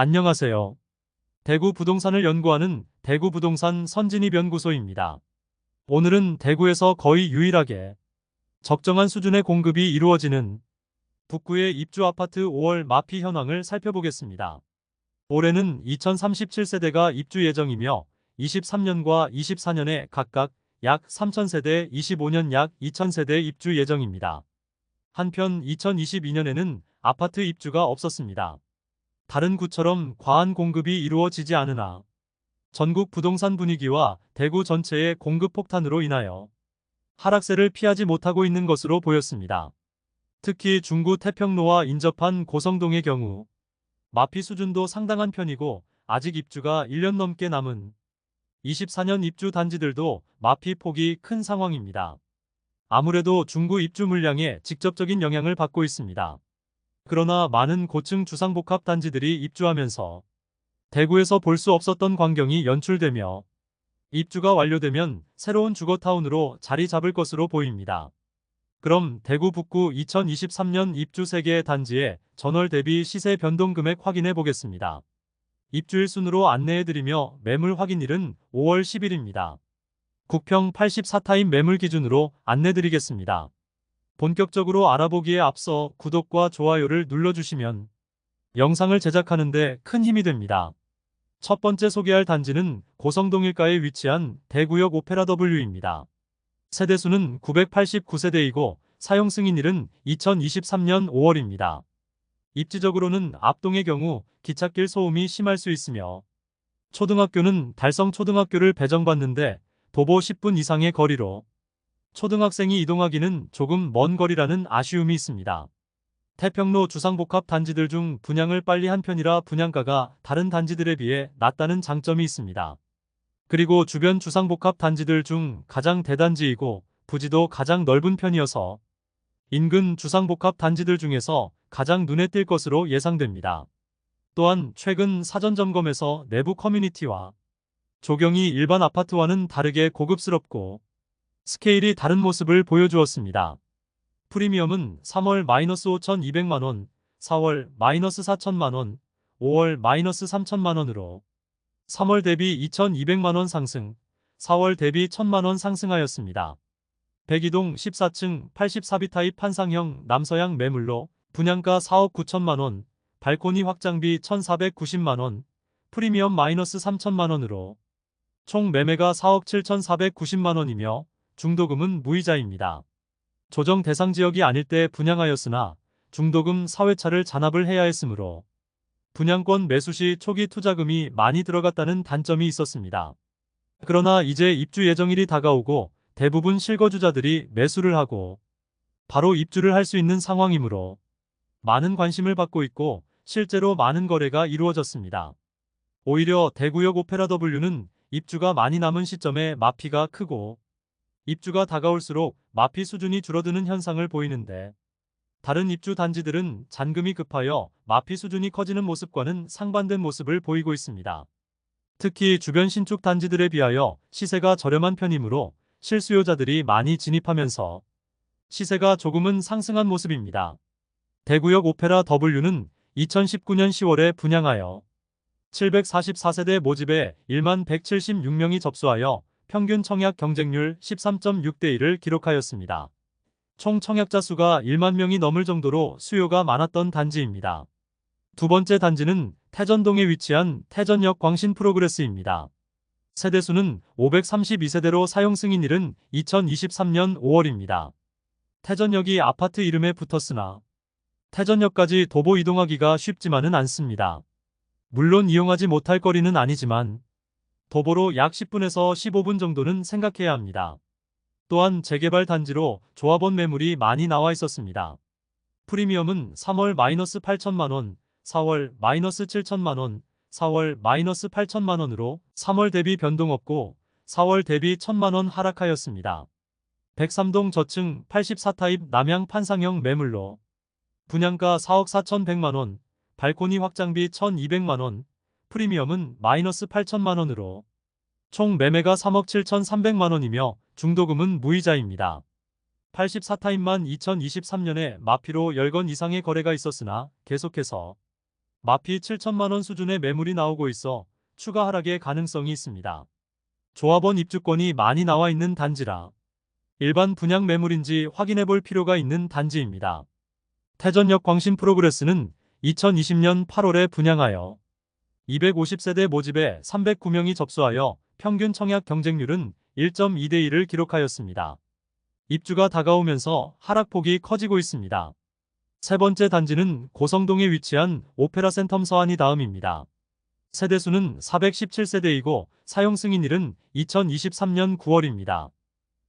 안녕하세요. 대구 부동산을 연구하는 대구 부동산 선진입연구소입니다. 오늘은 대구에서 거의 유일하게 적정한 수준의 공급이 이루어지는 북구의 입주 아파트 5월 마피 현황을 살펴보겠습니다. 올해는 2037세대가 입주 예정이며 23년과 24년에 각각 약 3000세대, 25년 약 2000세대 입주 예정입니다. 한편 2022년에는 아파트 입주가 없었습니다. 다른 구처럼 과한 공급이 이루어지지 않으나 전국 부동산 분위기와 대구 전체의 공급 폭탄으로 인하여 하락세를 피하지 못하고 있는 것으로 보였습니다. 특히 중구 태평로와 인접한 고성동의 경우 마피 수준도 상당한 편이고 아직 입주가 1년 넘게 남은 24년 입주 단지들도 마피 폭이 큰 상황입니다. 아무래도 중구 입주 물량에 직접적인 영향을 받고 있습니다. 그러나 많은 고층 주상복합 단지들이 입주하면서 대구에서 볼 수 없었던 광경이 연출되며 입주가 완료되면 새로운 주거타운으로 자리 잡을 것으로 보입니다. 그럼 대구 북구 2023년 입주 3개의 단지의 전월 대비 시세 변동 금액 확인해 보겠습니다. 입주일 순으로 안내해드리며 매물 확인일은 5월 10일입니다. 국평 84타임 매물 기준으로 안내드리겠습니다. 본격적으로 알아보기에 앞서 구독과 좋아요를 눌러주시면 영상을 제작하는데 큰 힘이 됩니다. 첫 번째 소개할 단지는 고성동 일가에 위치한 대구역 오페라 W입니다. 세대수는 989세대이고 사용 승인일은 2023년 5월입니다. 입지적으로는 앞동의 경우 기찻길 소음이 심할 수 있으며 초등학교는 달성초등학교를 배정받는데 도보 10분 이상의 거리로 초등학생이 이동하기는 조금 먼 거리라는 아쉬움이 있습니다. 태평로 주상복합 단지들 중 분양을 빨리 한 편이라 분양가가 다른 단지들에 비해 낮다는 장점이 있습니다. 그리고 주변 주상복합 단지들 중 가장 대단지이고 부지도 가장 넓은 편이어서 인근 주상복합 단지들 중에서 가장 눈에 띌 것으로 예상됩니다. 또한 최근 사전 점검에서 내부 커뮤니티와 조경이 일반 아파트와는 다르게 고급스럽고 스케일이 다른 모습을 보여주었습니다. 프리미엄은 3월 -5,200만원, 4월 -4,000만원, 5월 -3,000만원으로 3월 대비 2,200만원 상승, 4월 대비 1,000만원 상승하였습니다. 백이동 14층 84비 타입 판상형 남서양 매물로 분양가 4억 9천만원, 발코니 확장비 1,490만원, 프리미엄 -3천만원으로 총 매매가 4억 7,490만원이며 중도금은 무이자입니다. 조정 대상 지역이 아닐 때 분양하였으나 중도금 사회차를 잔압을 해야 했으므로 분양권 매수 시 초기 투자금이 많이 들어갔다는 단점이 있었습니다. 그러나 이제 입주 예정일이 다가오고 대부분 실거주자들이 매수를 하고 바로 입주를 할 수 있는 상황이므로 많은 관심을 받고 있고 실제로 많은 거래가 이루어졌습니다. 오히려 대구역 오페라 W는 입주가 많이 남은 시점에 마피가 크고 입주가 다가올수록 마피 수준이 줄어드는 현상을 보이는데 다른 입주 단지들은 잔금이 급하여 마피 수준이 커지는 모습과는 상반된 모습을 보이고 있습니다. 특히 주변 신축 단지들에 비하여 시세가 저렴한 편이므로 실수요자들이 많이 진입하면서 시세가 조금은 상승한 모습입니다. 대구역 오페라 W는 2019년 10월에 분양하여 744세대 모집에 1만 176명이 접수하여 평균 청약 경쟁률 13.6대 1을 기록하였습니다. 총 청약자 수가 1만 명이 넘을 정도로 수요가 많았던 단지입니다. 두 번째 단지는 태전동에 위치한 태전역 광신 프로그레스입니다. 세대수는 532세대로 사용 승인일은 2023년 5월입니다. 태전역이 아파트 이름에 붙었으나 태전역까지 도보 이동하기가 쉽지만은 않습니다. 물론 이용하지 못할 거리는 아니지만 도보로 약 10분에서 15분 정도는 생각해야 합니다. 또한 재개발 단지로 조합원 매물이 많이 나와 있었습니다. 프리미엄은 3월 -8천만원, 4월 -7천만원, 4월 -8천만원으로 3월 대비 변동 없고 4월 대비 1,000만원 하락하였습니다. 103동 저층 84타입 남향 판상형 매물로 분양가 4억 4,100만원, 발코니 확장비 1,200만원, 프리미엄은 -8천만원으로 총 매매가 3억 7,300만원이며 중도금은 무이자입니다. 84타입만 2023년에 마피로 10건 이상의 거래가 있었으나 계속해서 마피 7천만 원 수준의 매물이 나오고 있어 추가 하락의 가능성이 있습니다. 조합원 입주권이 많이 나와 있는 단지라 일반 분양 매물인지 확인해 볼 필요가 있는 단지입니다. 태전역 광신 프로그레스는 2020년 8월에 분양하여 250세대 모집에 309명이 접수하여 평균 청약 경쟁률은 1.2대 1을 기록하였습니다. 입주가 다가오면서 하락폭이 커지고 있습니다. 세 번째 단지는 고성동에 위치한 오페라 센텀 서안이 다음입니다. 세대수는 417세대이고 사용 승인일은 2023년 9월입니다.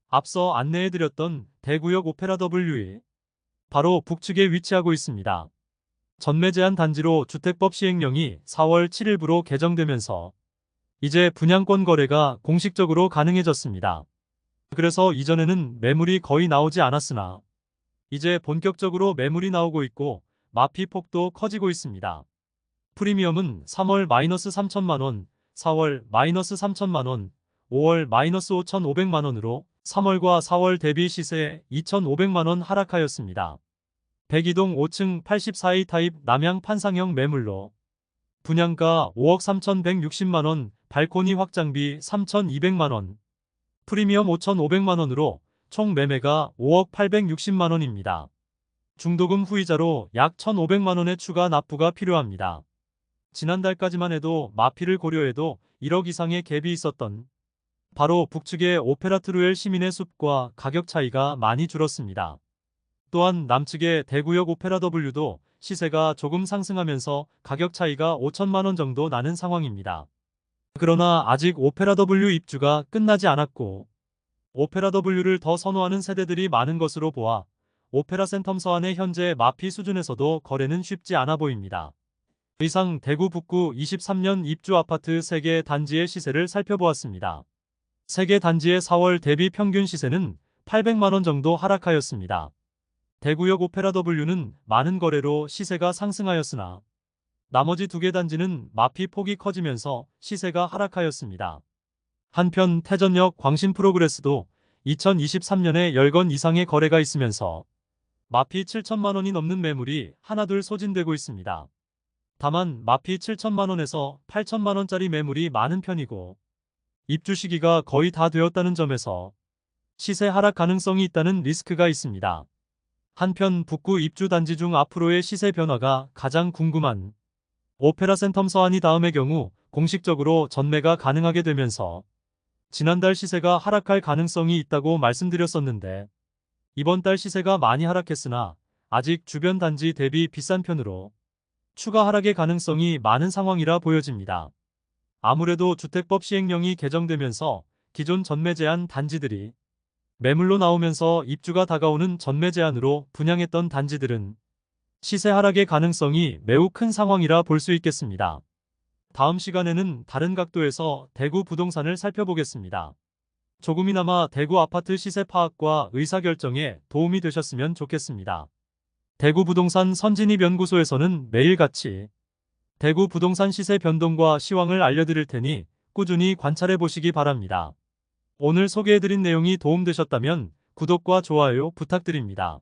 앞서 안내해드렸던 대구역 오페라 W이 바로 북측에 위치하고 있습니다. 전매 제한 단지로 주택법 시행령이 4월 7일부로 개정되면서 이제 분양권 거래가 공식적으로 가능해졌습니다. 그래서 이전에는 매물이 거의 나오지 않았으나 이제 본격적으로 매물이 나오고 있고 마피 폭도 커지고 있습니다. 프리미엄은 3월 -3천만원, 4월 -3천만원, 5월 -5,500만원으로 3월과 4월 대비 시세 2,500만원 하락하였습니다. 백이동 5층 84A 타입 남향 판상형 매물로 분양가 5억 3,160만원, 발코니 확장비 3,200만원, 프리미엄 5,500만원으로 총 매매가 5억 860만원입니다. 중도금 후이자로 약 1,500만원의 추가 납부가 필요합니다. 지난달까지만 해도 마피를 고려해도 1억 이상의 갭이 있었던 바로 북측의 오페라트루엘 시민의 숲과 가격 차이가 많이 줄었습니다. 또한 남측의 대구역 오페라 W도 시세가 조금 상승하면서 가격 차이가 5천만원 정도 나는 상황입니다. 그러나 아직 오페라 W 입주가 끝나지 않았고 오페라 W를 더 선호하는 세대들이 많은 것으로 보아 오페라 센텀 서안의 현재 마피 수준에서도 거래는 쉽지 않아 보입니다. 이상 대구 북구 23년 입주 아파트 3개 단지의 시세를 살펴보았습니다. 3개 단지의 4월 대비 평균 시세는 800만원 정도 하락하였습니다. 대구역 오페라 W는 많은 거래로 시세가 상승하였으나 나머지 2개 단지는 마피 폭이 커지면서 시세가 하락하였습니다. 한편 태전역 광신 프로그레스도 2023년에 10건 이상의 거래가 있으면서 마피 7천만원이 넘는 매물이 하나둘 소진되고 있습니다. 다만 마피 7천만원에서 8천만원짜리 매물이 많은 편이고 입주 시기가 거의 다 되었다는 점에서 시세 하락 가능성이 있다는 리스크가 있습니다. 한편 북구 입주 단지 중 앞으로의 시세 변화가 가장 궁금한 오페라 센텀 서안이 다음의 경우 공식적으로 전매가 가능하게 되면서 지난달 시세가 하락할 가능성이 있다고 말씀드렸었는데 이번 달 시세가 많이 하락했으나 아직 주변 단지 대비 비싼 편으로 추가 하락의 가능성이 많은 상황이라 보여집니다. 아무래도 주택법 시행령이 개정되면서 기존 전매 제한 단지들이 매물로 나오면서 입주가 다가오는 전매 제한으로 분양했던 단지들은 시세 하락의 가능성이 매우 큰 상황이라 볼 수 있겠습니다. 다음 시간에는 다른 각도에서 대구 부동산을 살펴보겠습니다. 조금이나마 대구 아파트 시세 파악과 의사결정에 도움이 되셨으면 좋겠습니다. 대구 부동산 선진입 연구소에서는 매일같이 대구 부동산 시세 변동과 시황을 알려드릴 테니 꾸준히 관찰해 보시기 바랍니다. 오늘 소개해드린 내용이 도움되셨다면 구독과 좋아요 부탁드립니다.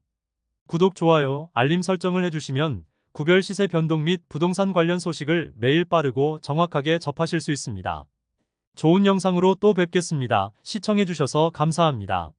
구독, 좋아요, 알림 설정을 해주시면 구별 시세 변동 및 부동산 관련 소식을 매일 빠르고 정확하게 접하실 수 있습니다. 좋은 영상으로 또 뵙겠습니다. 시청해주셔서 감사합니다.